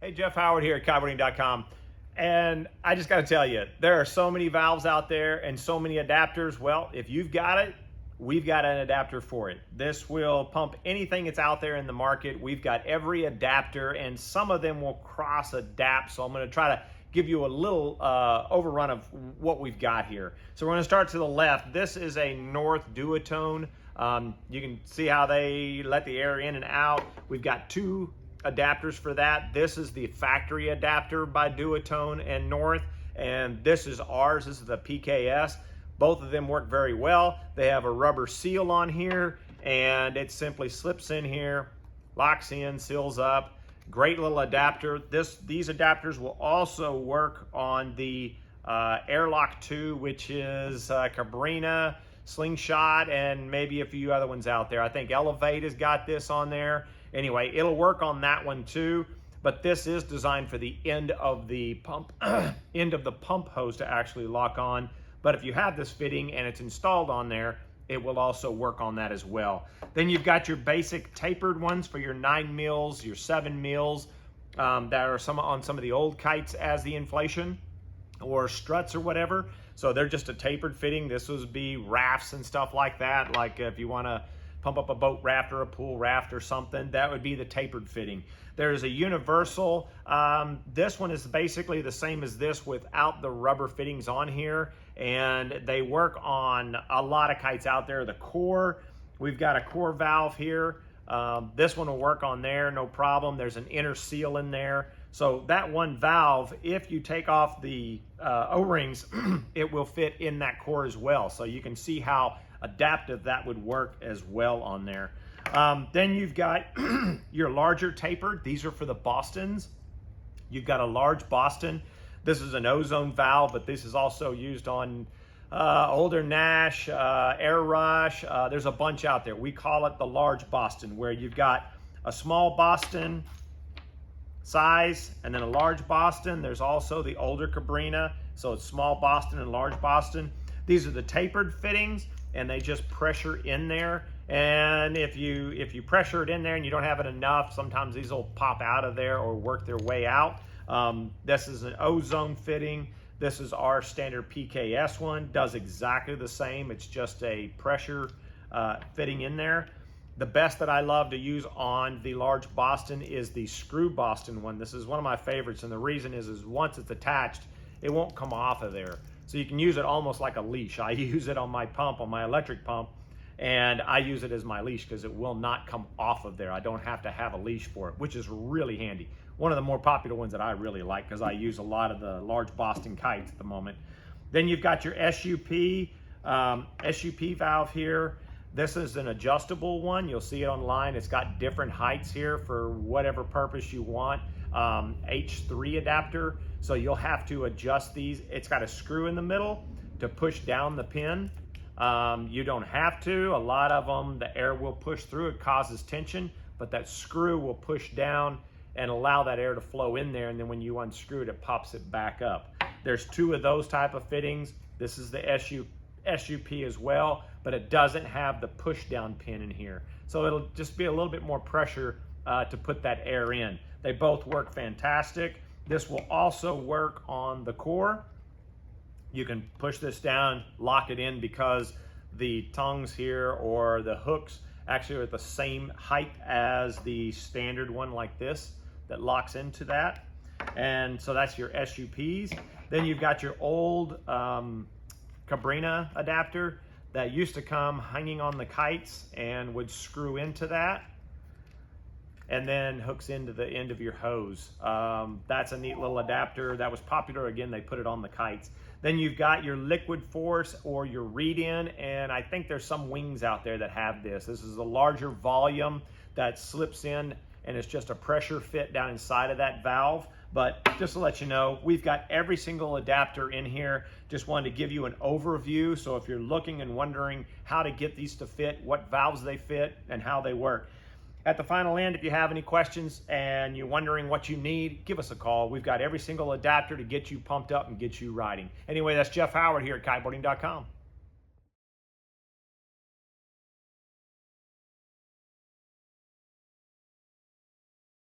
Hey, Jeff Howard here at Kiteboarding.com. And I just got to tell you, there are so many valves out there and so many adapters. Well, if you've got it, we've got an adapter for it. This will pump anything that's out there in the market. We've got every adapter, and some of them will cross adapt. So I'm going to try to give you a little overrun of what we've got here. So we're going to start to the left. This is a North duotone. You can see how they let the air in and out. We've got two adapters for that. This is the factory adapter by Duotone and North, and this is ours. This is the PKS. Both of them work very well. They have a rubber seal on here, and it simply slips in here, locks in, seals up. Great little adapter. These adapters will also work on the Airlock 2, which is Cabrina, Slingshot, and maybe a few other ones out there. I think Elevate has got this on there. Anyway, it'll work on that one too, but this is designed for the end of the pump hose to actually lock on. But if you have this fitting and it's installed on there, it will also work on that as well. Then you've got your basic tapered ones for your 9 mils, your 7 mils, that are on some of the old kites as the inflation or struts or whatever. So they're just a tapered fitting. This would be rafts and stuff like that. Like if you want to pump up a boat raft or a pool raft or something, that would be the tapered fitting. There's a universal. This one is basically the same as this without the rubber fittings on here, and they work on a lot of kites out there. The core, we've got a core valve here. This one will work on there, no problem. There's an inner seal in there. So that one valve, if you take off the O-rings, it will fit in that core as well. So you can see how adaptive that would work as well on there. Then you've got your larger tapered. These are for the Bostons. You've got a large Boston. This is an ozone valve, but this is also used on older Nash, Air Rush. There's a bunch out there. We call it the large Boston, where you've got a small Boston size and then a large Boston. There's also the older Cabrina, so it's small Boston and large Boston. These are the tapered fittings, and they just pressure in there. And if you pressure it in there and you don't have it enough, sometimes these will pop out of there or work their way out. This is an ozone fitting. This is our standard PKS one. Does exactly the same. It's just a pressure fitting in there. The best that I love to use on the large Boston is the screw Boston one. This is one of my favorites, and the reason is once it's attached, it won't come off of there. So you can use it almost like a leash. I use it on my pump, on my electric pump, and I use it as my leash because it will not come off of there. I don't have to have a leash for it, which is really handy. One of the more popular ones that I really like because I use a lot of the large Boston kites at the moment. Then you've got your SUP valve here. This is an adjustable one. You'll see it online. It's got different heights here for whatever purpose you want. H3 adapter. So you'll have to adjust these. It's got a screw in the middle to push down the pin. You don't have to. A lot of them, the air will push through. It causes tension, but that screw will push down and allow that air to flow in there. And then when you unscrew it, it pops it back up. There's two of those type of fittings. This is the SUP as well, but it doesn't have the push down pin in here. So it'll just be a little bit more pressure to put that air in. They both work fantastic. This will also work on the core. You can push this down, lock it in, because the tongues here or the hooks actually are at the same height as the standard one like this that locks into that. And so that's your SUPs. Then you've got your old Cabrina adapter that used to come hanging on the kites and would screw into that and then hooks into the end of your hose. That's a neat little adapter that was popular. Again, they put it on the kites. Then you've got your liquid force or your read-in, and I think there's some wings out there that have this. This is a larger volume that slips in, and it's just a pressure fit down inside of that valve. But just to let you know, we've got every single adapter in here. Just wanted to give you an overview. So if you're looking and wondering how to get these to fit, what valves they fit, and how they work. At the final end, if you have any questions and you're wondering what you need, give us a call. We've got every single adapter to get you pumped up and get you riding. Anyway, that's Jeff Howard here at Kiteboarding.com.